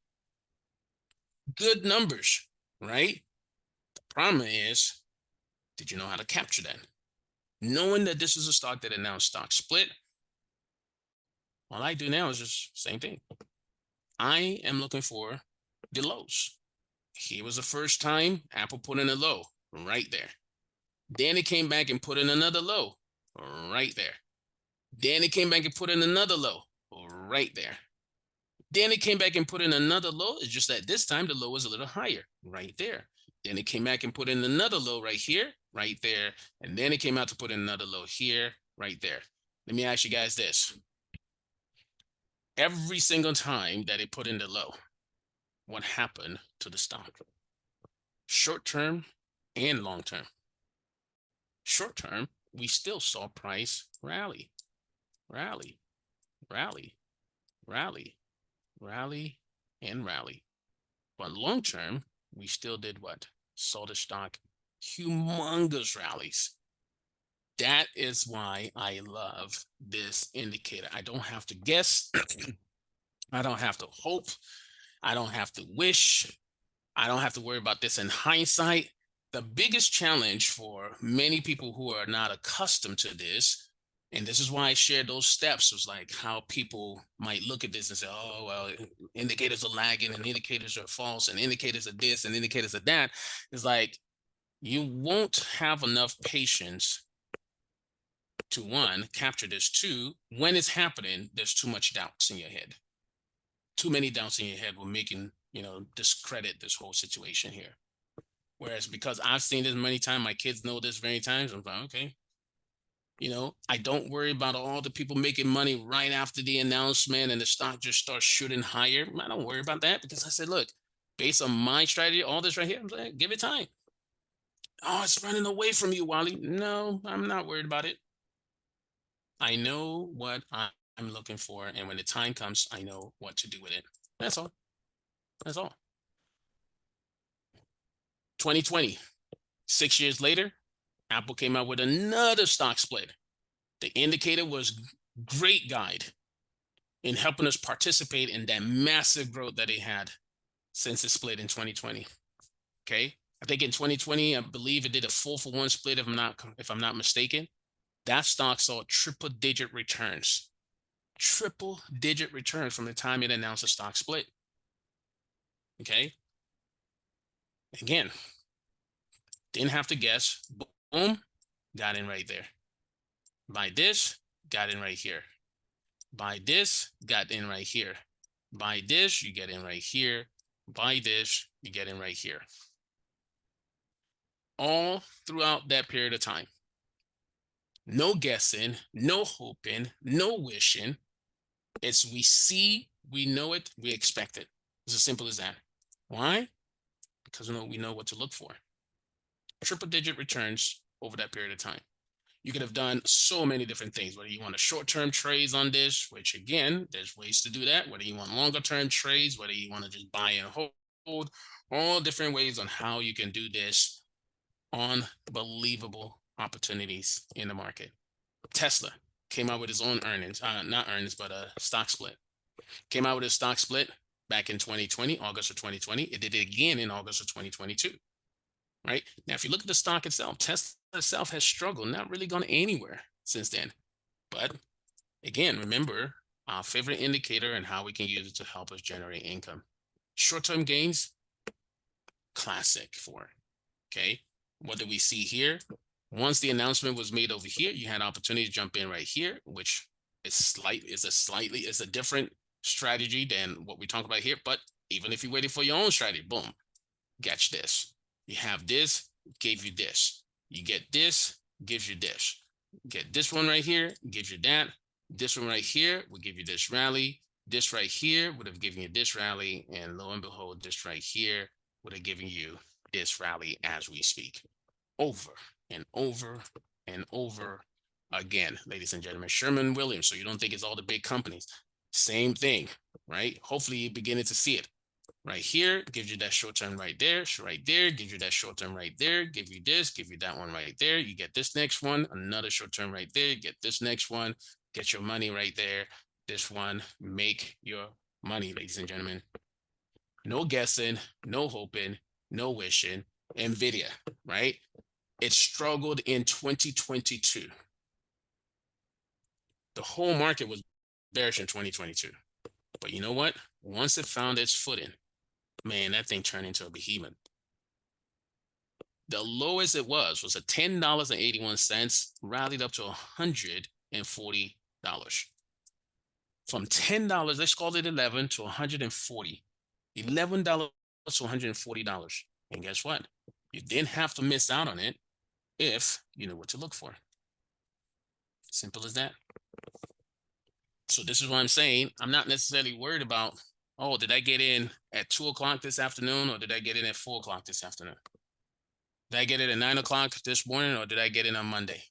Good numbers, right? The problem is, did you know how to capture that? Knowing that this is a stock that announced stock split, all I do now is just same thing. I am looking for the lows. Here was the first time Apple put in a low right there. Then it came back and put in another low right there. Then it came back and put in another low right there. Then it came back and put in another low. It's just that this time the low was a little higher right there. Then it came back and put in another low right here, right there. And then it came out to put in another low here, right there. Let me ask you guys this. Every single time that it put in the low, what happened to the stock? Short term and long term. Short term, we still saw price rally, rally, rally, rally, rally, and rally. But long term, we still did what? Saw the stock humongous rallies. That is why I love this indicator. I don't have to guess. I don't have to hope. I don't have to wish. I don't have to worry about this in hindsight. The biggest challenge for many people who are not accustomed to this, and this is why I shared those steps, was like how people might look at this and say, oh, well, indicators are lagging and indicators are false and indicators are this and indicators are that. It's like you won't have enough patience to, one, capture this. Two, when it's happening, there's too much doubts in your head. Too many doubts in your head will making, discredit this whole situation here. Whereas because I've seen this many times, my kids know this many times, I'm like, okay. I don't worry about all the people making money right after the announcement and the stock just starts shooting higher. I don't worry about that because I said, look, based on my strategy, all this right here, I'm like, give it time. Oh, it's running away from you, Wally. No, I'm not worried about it. I know what I'm looking for. And when the time comes, I know what to do with it. That's all. That's all. 2020, 6 years later, Apple came out with another stock split. The indicator was great guide in helping us participate in that massive growth that they had since the split in 2020. Okay. I think in 2020, I believe it did a 4-for-1 split, if I'm not mistaken. That stock saw triple-digit returns. Triple-digit returns from the time it announced a stock split. Okay. Again, didn't have to guess. Boom, got in right there. Buy this, got in right here. Buy this, got in right here. Buy this, you get in right here. Buy this, you get in right here. All throughout that period of time. No guessing, no hoping, no wishing. It's we see, we know it, we expect it. It's as simple as that. Why? Because we know what to look for. Triple-digit returns over that period of time. You could have done so many different things, whether you want a short-term trades on this, which again, there's ways to do that, whether you want longer-term trades, whether you want to just buy and hold, all different ways on how you can do this. Unbelievable opportunities in the market. Tesla came out with his own earnings, not earnings, but a stock split. Came out with a stock split back in 2020, August of 2020. It did it again in August of 2022. Right now, if you look at the stock itself, Tesla itself has struggled, not really gone anywhere since then. But again, remember our favorite indicator and how we can use it to help us generate income. Short-term gains, classic for, okay? What do we see here? Once the announcement was made over here, you had opportunity to jump in right here, which is a different strategy than what we talk about here. But even if you're waiting for your own strategy, boom, catch this. You have this, gave you this. You get this, gives you this. Get this one right here, gives you that. This one right here will give you this rally. This right here would have given you this rally. And lo and behold, this right here would have given you this rally as we speak. Over and over and over again, ladies and gentlemen. Sherman-Williams. So you don't think it's all the big companies. Same thing, right? Hopefully you're beginning to see it. Right here gives you that short term right there, gives you that short term right there, give you this, give you that one right there. You get this next one, another short term right there, get this next one, get your money right there. This one, make your money, ladies and gentlemen. No guessing, no hoping, no wishing. NVIDIA, right? It struggled in 2022. The whole market was bearish in 2022. But you know what? Once it found its footing, man, that thing turned into a behemoth. The lowest it was a $10.81, rallied up to $140. From $10, let's call it 11 to 140. $11 to $140. And guess what? You didn't have to miss out on it if you know what to look for. Simple as that. So this is what I'm saying. I'm not necessarily worried about, oh, did I get in at 2 o'clock this afternoon, or did I get in at 4 o'clock this afternoon? Did I get it at 9 o'clock this morning, or did I get in on Monday?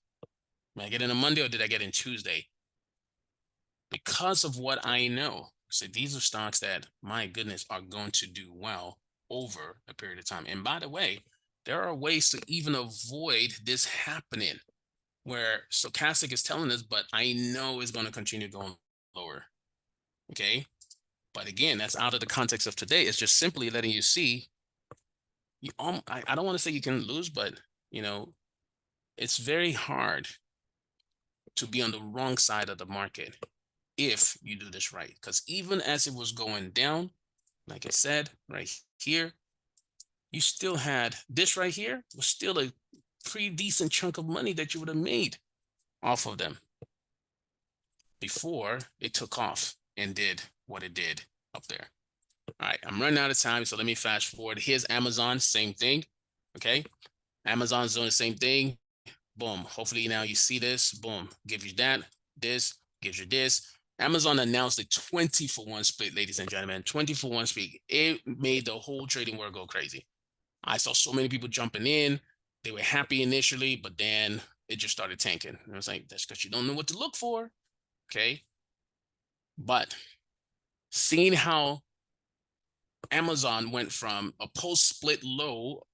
Did I get in on Monday, or did I get in Tuesday? Because of what I know, so these are stocks that, my goodness, are going to do well over a period of time. And by the way, there are ways to even avoid this happening, where stochastic is telling us, but I know it's going to continue going lower. Okay. But again, that's out of the context of today. It's just simply letting you see, I don't want to say you can lose, but you know, it's very hard to be on the wrong side of the market if you do this right. Because even as it was going down, like I said, right here, you still had this right here was still a pretty decent chunk of money that you would have made off of them before it took off and did what it did up there. All right, I'm running out of time, so let me fast forward. Here's Amazon, same thing. Okay, Amazon's doing the same thing. Boom. Hopefully now you see this. Boom. Gives you that. This gives you this. Amazon announced a 20-for-1 split, ladies and gentlemen. 20-for-1 split. It made the whole trading world go crazy. I saw so many people jumping in. They were happy initially, but then it just started tanking. And I was like, that's because you don't know what to look for. Okay. But seeing how Amazon went from a post-split low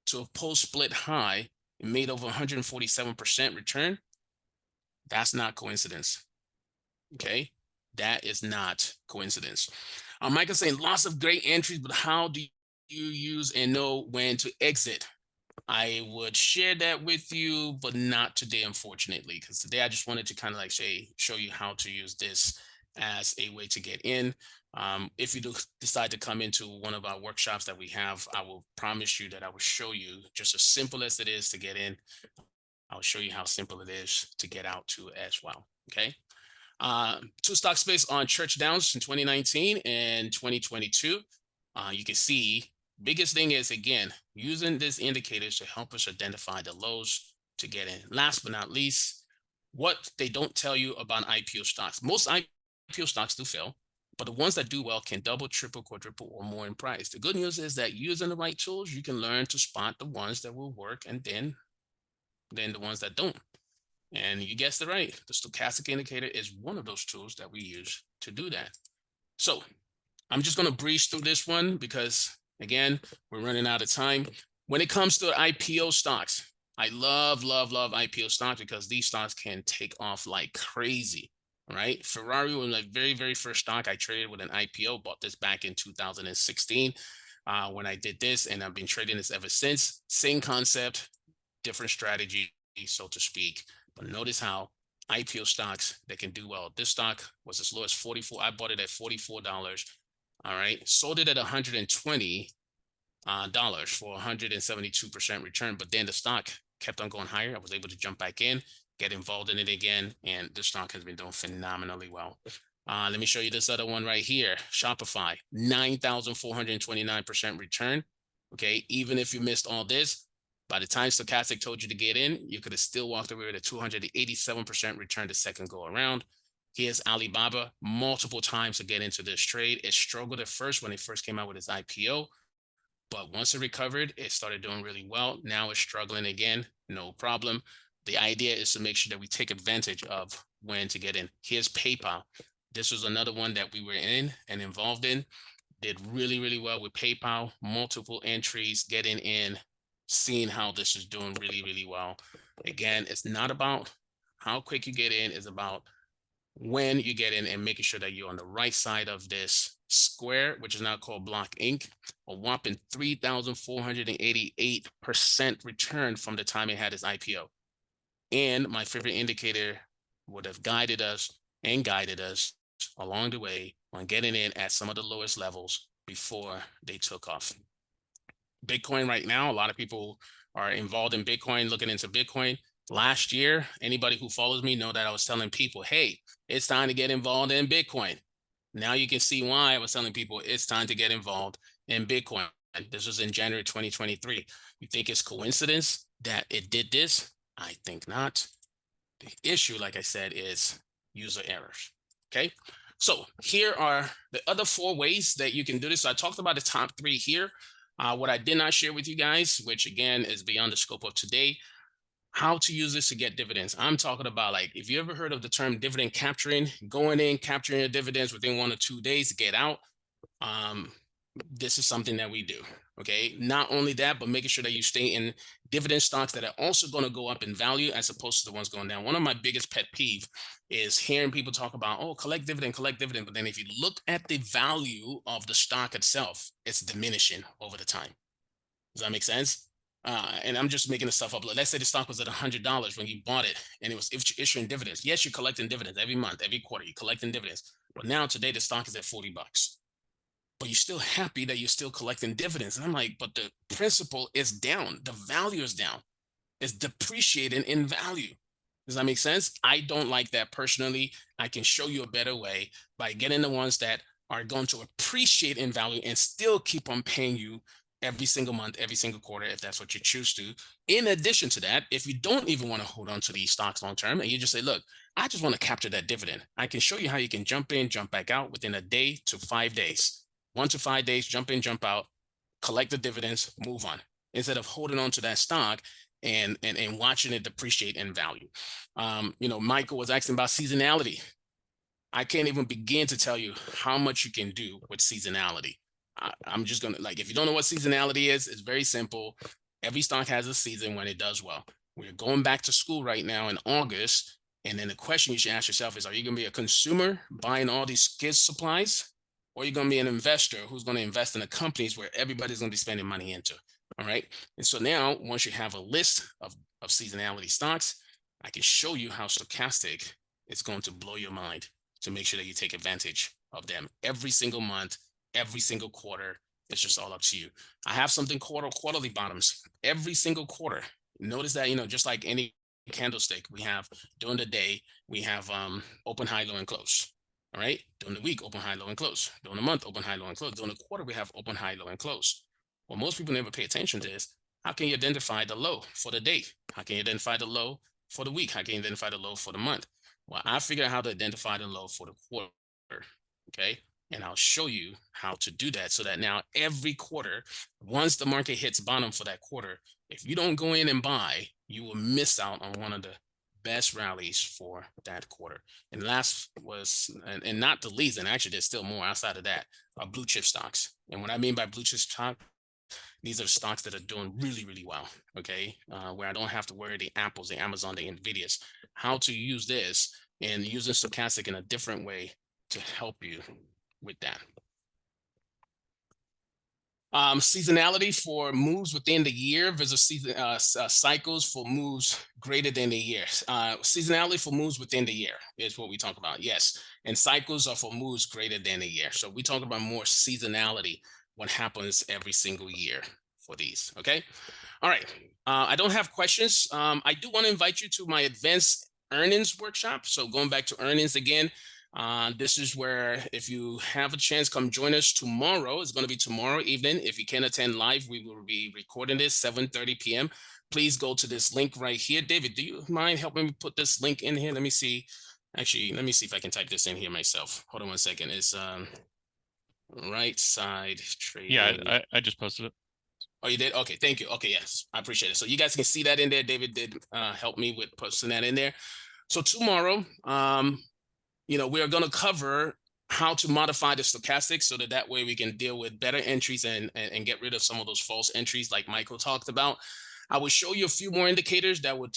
to a post-split high, it made over 147% return. That's not coincidence. Okay, that is not coincidence. Mike is saying lots of great entries, but how do you use and know when to exit? I would share that with you, but not today, unfortunately, because today I just wanted to kind of like show you how to use this as a way to get in. If you do decide to come into one of our workshops that we have, I will promise you that I will show you, just as simple as it is to get in, I'll show you how simple it is to get out to as well. Okay. Two stock space on church downs in 2019 and 2022. You can see biggest thing is, again, using these indicators to help us identify the lows to get in. Last but not least, what they don't tell you about IPO stocks. Most IPO stocks do fail, but the ones that do well can double, triple, quadruple, or more in price. The good news is that using the right tools, you can learn to spot the ones that will work and then the ones that don't. And you guessed it right. The stochastic indicator is one of those tools that we use to do that. So I'm just going to breeze through this one because, again, we're running out of time. When it comes to IPO stocks, I love IPO stocks because these stocks can take off like crazy, right? Ferrari was my very, very first stock I traded with an IPO, bought this back in 2016 when I did this, and I've been trading this ever since. Same concept, different strategy, so to speak. But notice how IPO stocks that can do well. This stock was as low as 44. I bought it at $44. All right. Sold it at $120 for 172% return. But then the stock kept on going higher. I was able to jump back in, get involved in it again. And the stock has been doing phenomenally well. Let me show you this other one right here. Shopify, 9,429% return. Okay. Even if you missed all this, By the time stochastic told you to get in, you could have still walked away with a 287% return the second go around. Here's Alibaba, multiple times to get into this trade. It struggled at first when it first came out with its IPO, but once it recovered, it started doing really well. Now it's struggling again, no problem. The idea is to make sure that we take advantage of when to get in. Here's PayPal. This was another one that we were in and involved in. Did really, really well with PayPal, multiple entries, getting in, seeing how this is doing really, really well. Again, it's not about how quick you get in, it's about when you get in and making sure that you're on the right side of this square, which is now called Block Inc., a whopping 3,488% return from the time it had its IPO. And my favorite indicator would have guided us along the way on getting in at some of the lowest levels before they took off. Bitcoin right now, a lot of people are involved in Bitcoin, looking into Bitcoin. Last year, anybody who follows me know that I was telling people, hey, it's time to get involved in Bitcoin. Now you can see why I was telling people it's time to get involved in Bitcoin. This was in January 2023. You think it's coincidence that it did this? I think not. The issue, like I said, is user errors. Okay. So here are the other 4 ways that you can do this. So I talked about the top 3 here. What I did not share with you guys, which again is beyond the scope of today, how to use this to get dividends. I'm talking about, like, if you ever heard of the term dividend capturing, going in, capturing your dividends within 1 or 2 days to get out. This is something that we do. Okay. Not only that, but making sure that you stay in dividend stocks that are also going to go up in value as opposed to the ones going down. One of my biggest pet peeve is hearing people talk about, oh, collect dividend. But then if you look at the value of the stock itself, it's diminishing over the time. Does that make sense? And I'm just making this stuff up. Let's say the stock was at $100 when you bought it and it was issuing dividends. Yes, you're collecting dividends every month, every quarter, you're collecting dividends. But now today the stock is at $40. But you're still happy that you're still collecting dividends. And I'm like, but the principal is down. The value is down. It's depreciating in value. Does that make sense? I don't like that personally. I can show you a better way by getting the ones that are going to appreciate in value and still keep on paying you every single month, every single quarter, if that's what you choose to. In addition to that, if you don't even want to hold on to these stocks long term and you just say, look, I just want to capture that dividend, I can show you how you can jump in, jump back out within a day to 5 days. 1 to 5 days, jump in, jump out, collect the dividends, move on, instead of holding on to that stock and watching it depreciate in value. Michael was asking about seasonality. I can't even begin to tell you how much you can do with seasonality. I'm just gonna, like, if you don't know what seasonality is, it's very simple. Every stock has a season when it does well. We're going back to school right now in August, and then the question you should ask yourself is, are you gonna be a consumer buying all these kids supplies, or are you gonna be an investor who's gonna invest in the companies where everybody's gonna be spending money into? All right. And so now, once you have a list of seasonality stocks, I can show you how stochastic is going to blow your mind to make sure that you take advantage of them every single month, every single quarter. It's just all up to you. I have something called quarterly bottoms every single quarter. Notice that, just like any candlestick, we have during the day, we have open, high, low, and close. All right. During the week, open, high, low, and close. During the month, open, high, low, and close. During the quarter, we have open, high, low, and close. What most people never pay attention to is, how can you identify the low for the day? How can you identify the low for the week? How can you identify the low for the month? Well, I figured out how to identify the low for the quarter. Okay. And I'll show you how to do that so that now every quarter, once the market hits bottom for that quarter, if you don't go in and buy, you will miss out on one of the best rallies for that quarter. And last was, and not the least, and actually there's still more outside of that, are blue chip stocks. And what I mean by blue chip stock, these are stocks that are doing really, really well. Okay. Where I don't have to worry the Apples, the Amazon, the Nvidias, how to use this and using stochastic in a different way to help you with that. Seasonality for moves within the year versus cycles for moves greater than the year. Seasonality for moves within the year is what we talk about. Yes. And cycles are for moves greater than a year. So we talk about more seasonality, what happens every single year for these. Okay. All right. I don't have questions. I do want to invite you to my advanced earnings workshop. So going back to earnings again, This is where, if you have a chance, come join us tomorrow. It's going to be tomorrow evening. If you can attend live, we will be recording this 7:30 p.m. Please go to this link right here. David, do you mind helping me put this link in here? Let me see. Actually, let me see if I can type this in here myself. Hold on one second. It's right side Yeah, trading. I just posted it. Oh, you did? Okay, thank you. Okay, yes, I appreciate it. So you guys can see that in there. David did help me with posting that in there. So tomorrow, we are going to cover how to modify the stochastic so that way we can deal with better entries and get rid of some of those false entries like Michael talked about. I will show you a few more indicators that would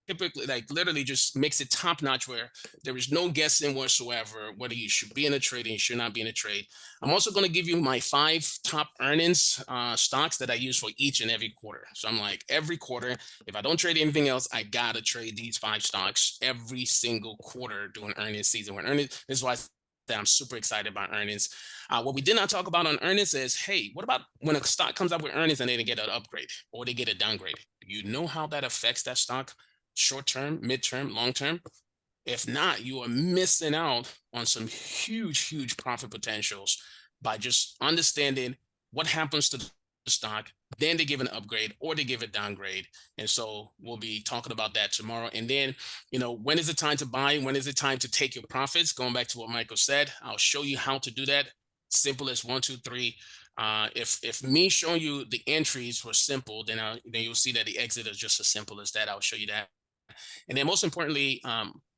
typically, like, literally just makes it top notch, where there is no guessing whatsoever whether you should be in a trade and you should not be in a trade. I'm also going to give you my 5 top earnings stocks that I use for each and every quarter. So I'm like, every quarter, if I don't trade anything else, I gotta trade these 5 stocks every single quarter during earnings season. When earnings, this is why I'm super excited about earnings. What we did not talk about on earnings is, hey, what about when a stock comes up with earnings and they didn't get an upgrade or they get a downgrade? You know how that affects that stock, short term, midterm, long term? If not, you are missing out on some huge, huge profit potentials by just understanding what happens to the stock. Then they give an upgrade or they give a downgrade. And so we'll be talking about that tomorrow. And then, when is it time to buy? When is it time to take your profits? Going back to what Michael said, I'll show you how to do that. Simple as 1, 2, 3. If me showing you the entries were simple, then you'll see that the exit is just as simple as that. I'll show you that. And then most importantly,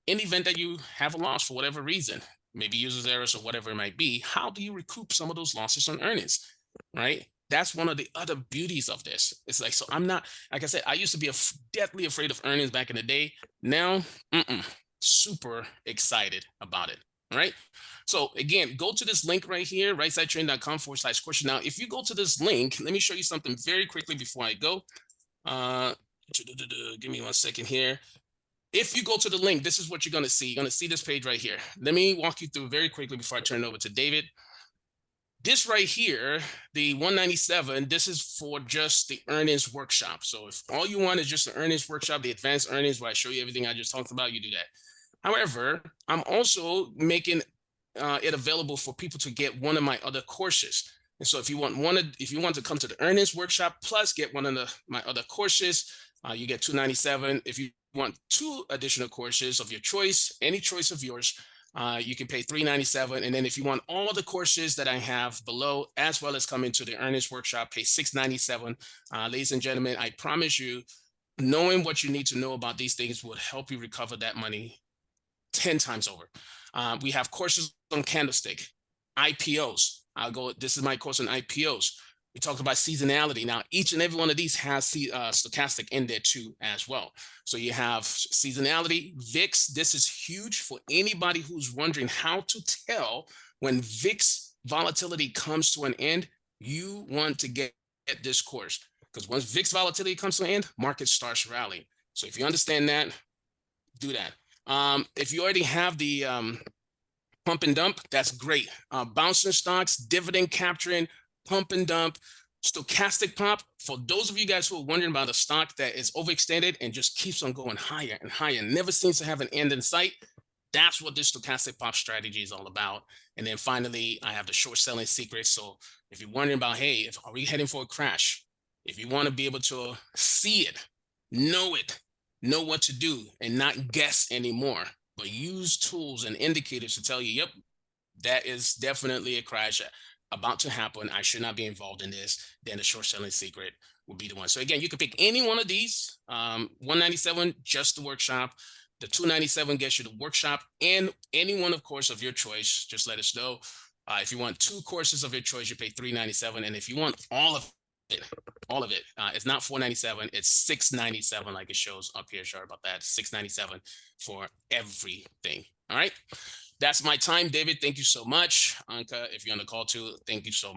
in the event that you have a loss for whatever reason, maybe users errors or whatever it might be, how do you recoup some of those losses on earnings, right? That's one of the other beauties of this. It's like, so I'm not, like I said, I used to be deathly afraid of earnings back in the day. Now, super excited about it. All right. So again, go to this link right here, rightsidetrain.com/course. Now, if you go to this link, let me show you something very quickly before I go. Give me 1 second here. If you go to the link, this is what you're going to see. You're going to see this page right here. Let me walk you through very quickly before I turn it over to David. This right here, the 197, this is for just the earnings workshop. So if all you want is just the earnings workshop, the advanced earnings, where I show you everything I just talked about, you do that. However, I'm also making it available for people to get one of my other courses. And so if you want to come to the earnings workshop plus get one of my other courses, you get $297. If you want 2 additional courses of your choice, any choice of yours, you can pay $397. And then if you want all the courses that I have below, as well as come into the earnings workshop, pay $697. Ladies and gentlemen, I promise you, knowing what you need to know about these things will help you recover that money 10 times over. We have courses on candlestick, IPOs. This is my course on IPOs. We talked about seasonality. Now, each and every one of these has stochastic in there too as well. So you have seasonality, VIX. This is huge for anybody who's wondering how to tell when VIX volatility comes to an end. You want to get this course, because once VIX volatility comes to an end, market starts rallying. So if you understand that, do that. If you already have the pump and dump, that's great. Bouncing stocks, dividend capturing, pump and dump, stochastic pop. For those of you guys who are wondering about a stock that is overextended and just keeps on going higher and higher, never seems to have an end in sight, that's what this stochastic pop strategy is all about. And then finally, I have the short selling secret. So if you're wondering about, hey, are we heading for a crash? If you want to be able to see it, know what to do, and not guess anymore, but use tools and indicators to tell you, yep, that is definitely a crash about to happen. I should not be involved in this. Then the short selling secret will be the one. So again, you can pick any one of these. 197, just the workshop. The 297 gets you the workshop and any one, of course, of your choice. Just let us know. If you want 2 courses of your choice, you pay $397. And if you want all of it, it's not $497, it's $697, like it shows up here. Sorry about that. $697 for everything. All right. That's my time, David. Thank you so much. Anka, if you're on the call too, thank you so much.